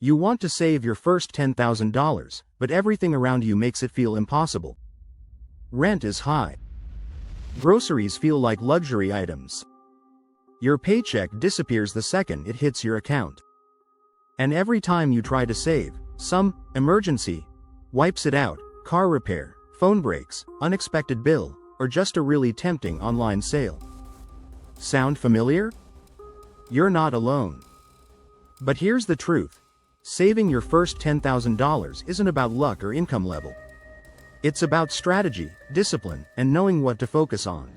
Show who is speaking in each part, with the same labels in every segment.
Speaker 1: You want to save your first $10,000, but everything around you makes it feel impossible. Rent is high. Groceries feel like luxury items. Your paycheck disappears the second it hits your account. And every time you try to save, some emergency wipes it out: car repair, phone breaks, unexpected bill, or just a really tempting online sale. Sound familiar? You're not alone. But here's the truth. Saving your first $10,000 isn't about luck or income level. It's about strategy, discipline, and knowing what to focus on.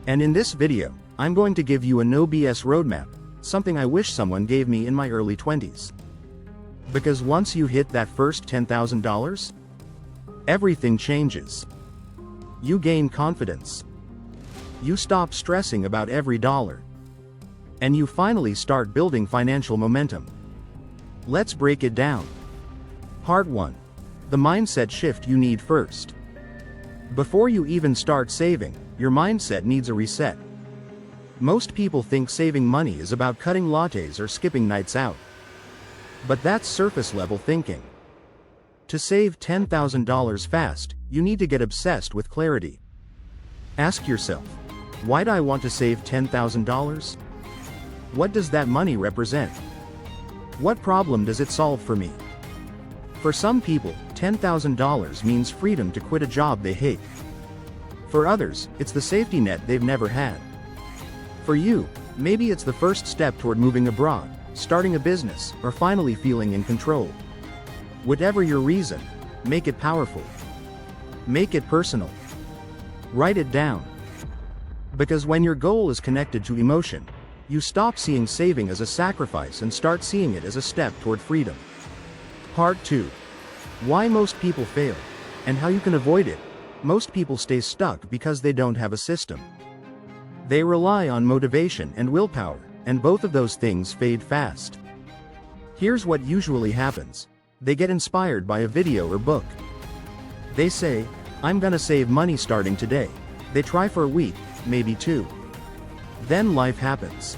Speaker 1: And in this video, I'm going to give you a no BS roadmap, something I wish someone gave me in my early 20s. Because once you hit that first $10,000, everything changes. You gain confidence. You stop stressing about every dollar. And you finally start building financial momentum. Let's break it down. Part 1. The mindset shift you need first. Before you even start saving, your mindset needs a reset. Most people think saving money is about cutting lattes or skipping nights out. But that's surface level thinking. To save $10,000 fast, you need to get obsessed with clarity. Ask yourself, why do I want to save $10,000? What does that money represent? What problem does it solve for me? For some people, $10,000 means freedom to quit a job they hate. For others, it's the safety net they've never had. For you, maybe it's the first step toward moving abroad, starting a business, or finally feeling in control. Whatever your reason, make it powerful. Make it personal. Write it down. Because when your goal is connected to emotion, you stop seeing saving as a sacrifice and start seeing it as a step toward freedom. Part 2. Why most people fail, and how you can avoid it. Most people stay stuck because they don't have a system. They rely on motivation and willpower, and both of those things fade fast. Here's what usually happens. They get inspired by a video or book. They say, I'm gonna save money starting today. They try for a week, maybe 2. Then life happens.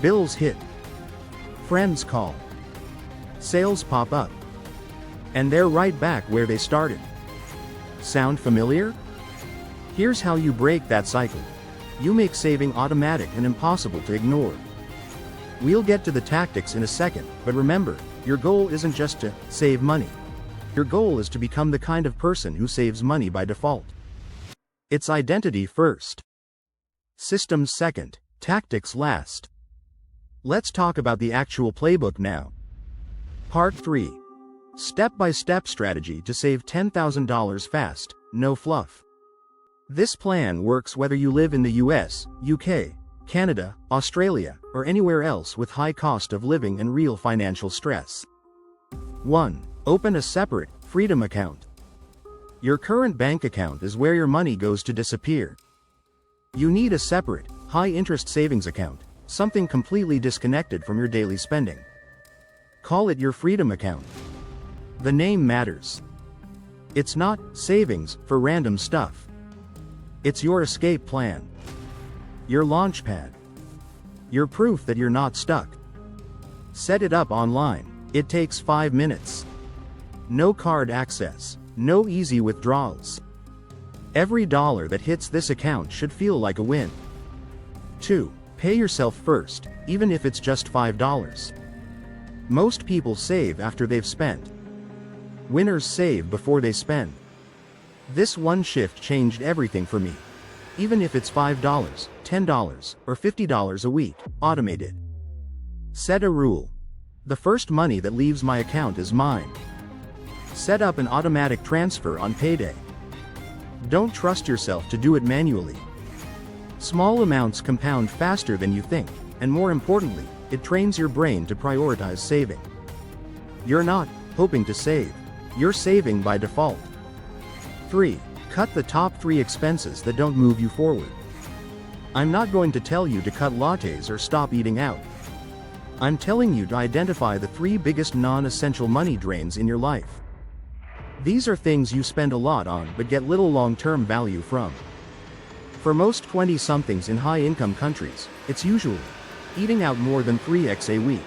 Speaker 1: Bills hit. Friends call. Sales pop up. And they're right back where they started. Sound familiar? Here's how you break that cycle. You make saving automatic and impossible to ignore. We'll get to the tactics in a second, but remember, your goal isn't just to save money. Your goal is to become the kind of person who saves money by default. It's identity first. Systems second, tactics last. Let's talk about the actual playbook now. Part 3. Step-by-step strategy to save $10,000 fast, no fluff. This plan works whether you live in the US, UK, Canada, Australia, or anywhere else with high cost of living and real financial stress. 1. Open a separate, freedom account. Your current bank account is where your money goes to disappear. You need a separate, high-interest savings account, something completely disconnected from your daily spending. Call it your freedom account. The name matters. It's not savings for random stuff. It's your escape plan. Your launch pad. Your proof that you're not stuck. Set it up online. It takes 5 minutes. No card access. No easy withdrawals. Every dollar that hits this account should feel like a win. 2. Pay yourself first, even if it's just $5. Most people save after they've spent. Winners save before they spend. This one shift changed everything for me. Even if it's $5, $10, or $50 a week, automate it. Set a rule. The first money that leaves my account is mine. Set up an automatic transfer on payday. Don't trust yourself to do it manually. Small amounts compound faster than you think, and more importantly, it trains your brain to prioritize saving. You're not hoping to save. You're saving by default. 3. Cut the top 3 expenses that don't move you forward. I'm not going to tell you to cut lattes or stop eating out. I'm telling you to identify the 3 biggest non-essential money drains in your life. These are things you spend a lot on but get little long-term value from. For most 20-somethings in high-income countries, it's usually eating out more than 3x a week,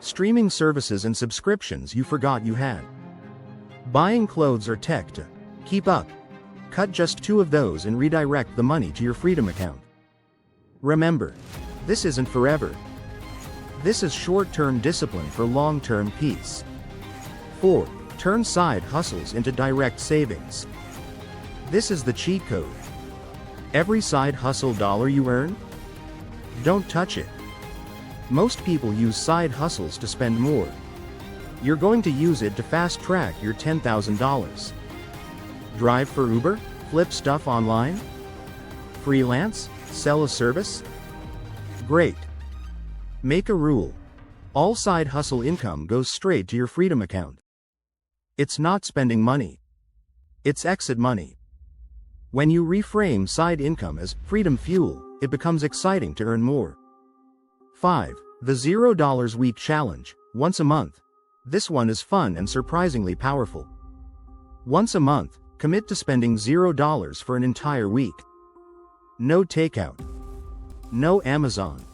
Speaker 1: Streaming services and subscriptions you forgot you had. Buying clothes or tech to keep up. Cut just 2 of those and redirect the money to your Freedom account. Remember, this isn't forever. This is short-term discipline for long-term peace. 4. Turn side hustles into direct savings. This is the cheat code. Every side hustle dollar you earn, don't touch it. Most people use side hustles to spend more. You're going to use it to fast-track your $10,000. Drive for Uber? Flip stuff online? Freelance? Sell a service? Great. Make a rule. All side hustle income goes straight to your Freedom account. It's not spending money. It's exit money. When you reframe side income as freedom fuel, it becomes exciting to earn more. 5. The $0 week challenge, once a month. This one is fun and surprisingly powerful. Once a month, commit to spending $0 for an entire week. No takeout. No Amazon.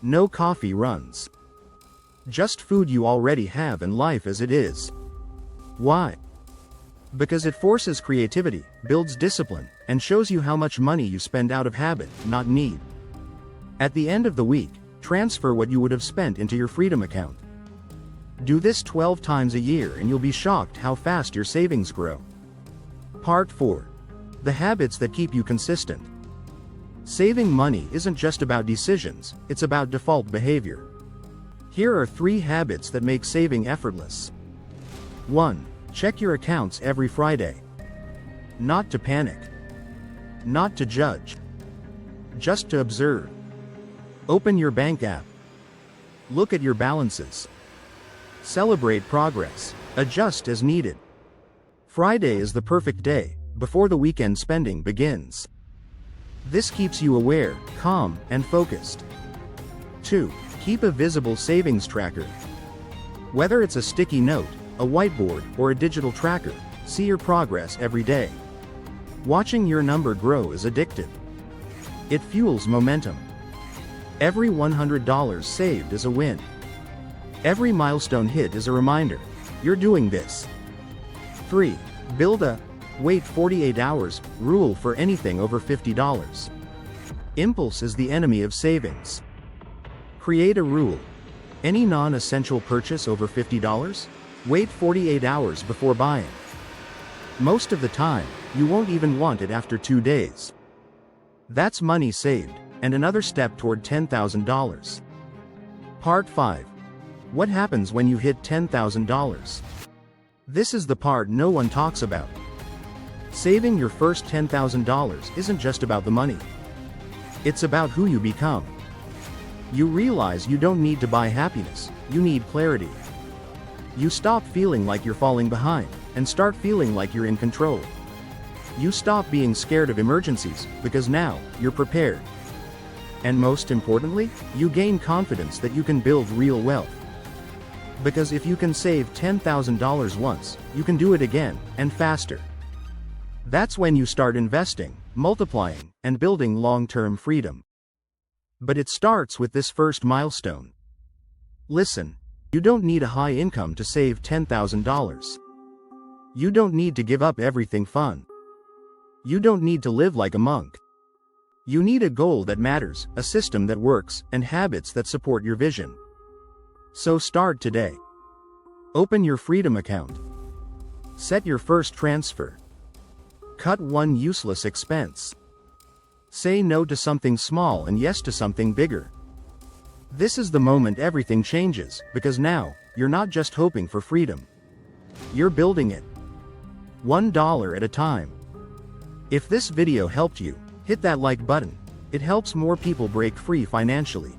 Speaker 1: No coffee runs. Just food you already have and life as it is. Why? Because it forces creativity, builds discipline, and shows you how much money you spend out of habit, not need. At the end of the week, transfer what you would have spent into your Freedom account. Do this 12 times a year and you'll be shocked how fast your savings grow. Part 4. The habits that keep you consistent. Saving money isn't just about decisions, it's about default behavior. Here are 3 habits that make saving effortless. 1. Check your accounts every Friday. Not to panic. Not to judge. Just to observe. Open your bank app. Look at your balances. Celebrate progress. Adjust as needed. Friday is the perfect day, before the weekend spending begins. This keeps you aware, calm, and focused. 2. Keep a visible savings tracker. Whether it's a sticky note, a whiteboard, or a digital tracker, see your progress every day. Watching your number grow is addictive. It fuels momentum. Every $100 saved is a win. Every milestone hit is a reminder, you're doing this. 3. Build a wait 48 hours rule for anything over $50. Impulse is the enemy of savings. Create a rule. Any non-essential purchase over $50? Wait 48 hours before buying. Most of the time, you won't even want it after 2 days. That's money saved, and another step toward $10,000. Part 5. What happens when you hit $10,000? This is the part no one talks about. Saving your first $10,000 isn't just about the money. It's about who you become. You realize you don't need to buy happiness, you need clarity. You stop feeling like you're falling behind, and start feeling like you're in control. You stop being scared of emergencies, because now, you're prepared. And most importantly, you gain confidence that you can build real wealth. Because if you can save $10,000 once, you can do it again, and faster. That's when you start investing, multiplying, and building long-term freedom. But it starts with this first milestone. Listen, you don't need a high income to save $10,000. You don't need to give up everything fun. You don't need to live like a monk. You need a goal that matters, a system that works, and habits that support your vision. So start today. Open your Freedom account. Set your first transfer. Cut one useless expense. Say no to something small and yes to something bigger. This is the moment everything changes, because now, you're not just hoping for freedom. You're building it. $1 at a time. If this video helped you, hit that like button. It helps more people break free financially.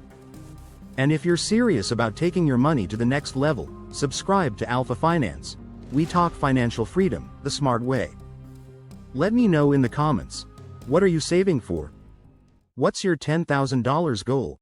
Speaker 1: And if you're serious about taking your money to the next level, subscribe to Alpha Finance. We talk financial freedom, the smart way. Let me know in the comments. What are you saving for? What's your $10,000 goal?